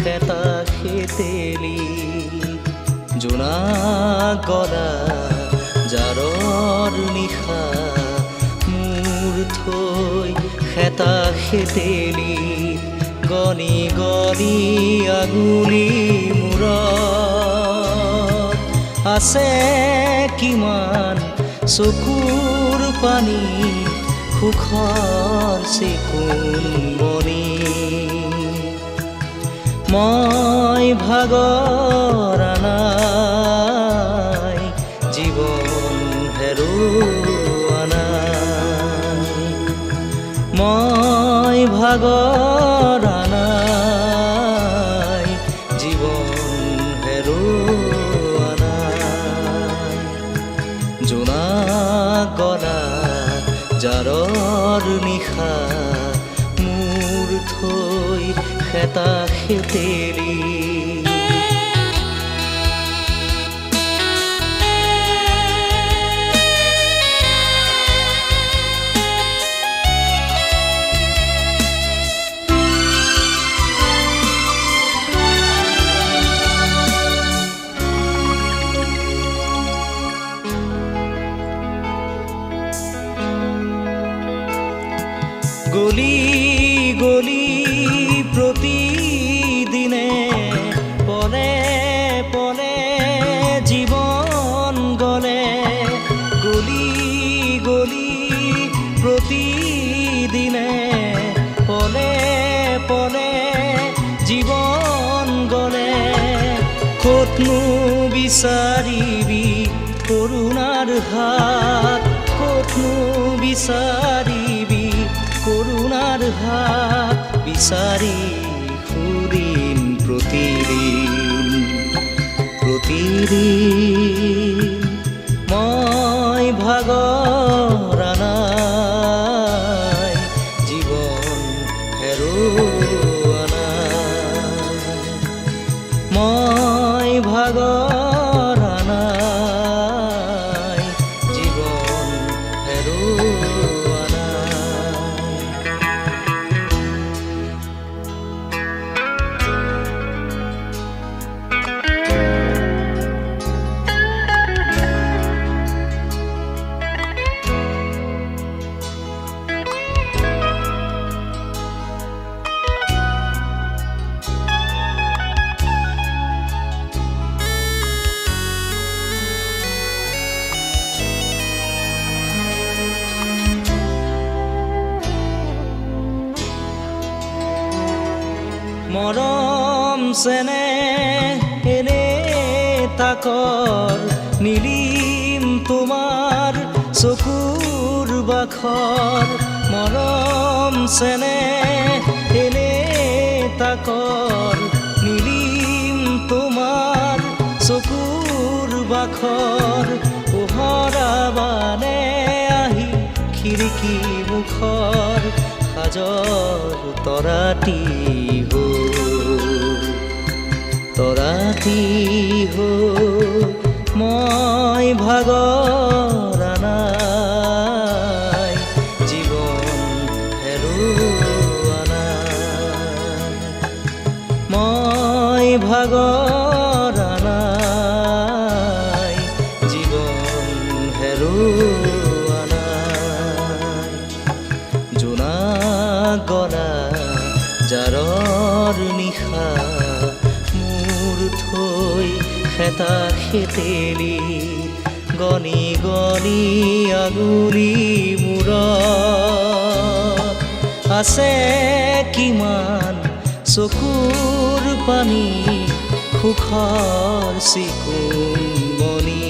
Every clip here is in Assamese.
খেতা খেতেলি জোনা গলা জাৰৰ নিশা মোৰ থৈ খেতা খেতেলি গনি গনি আগুলি মূৰত আছে কিমান চকুৰ পানী সুখৰ চিকুণ মনি মই ভাগৰ নাই জীৱন হেৰুৱা নাই মই ভাগৰ নাই জীৱন হেৰুৱা নাই জোনা গলা জাৰৰ নিশা মোৰ থৈ খেতা খেতেলি গলি গলি প্ৰতিদিনে পলে পলে জীৱন গলে গলি গলি প্ৰতিদিনে পলে পলে জীৱন গলে ক'তনো বিচাৰিবি কৰুণাৰ হাত ক'তনো বিচাৰিবি কৰুণাৰ হাত বিচাৰি সুদিন প্ৰতিদিন মই ভাগৰ নাই জীবন হেৰুৱা নাই মই ভাগৰ নাই জীবন হেৰুৱা মৰম চেনেহ এনে তাকৰ নীলিম তোমাৰ চকুৰ বাখৰ মৰম চেনেহ এনে তাকৰ নীলিম তোমাৰ চকুৰ বাখৰ পোহৰা বানে আহি খিৰিকী মুখৰ সাজৰ তৰাটি হো মই ভাগৰ নাই জীৱন হেৰুৱা নাই মই ভাগৰ নাই জীৱন হেৰুৱা নাই জোনা গলা জাৰৰ নিশা মোৰ থৈ খেতা খেতেলি গনি গনি আগুলি মূৰত আছে কিমান চকুৰ পানী সুখৰ চিকুণ মনি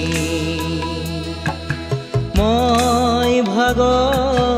মই ভাগৰ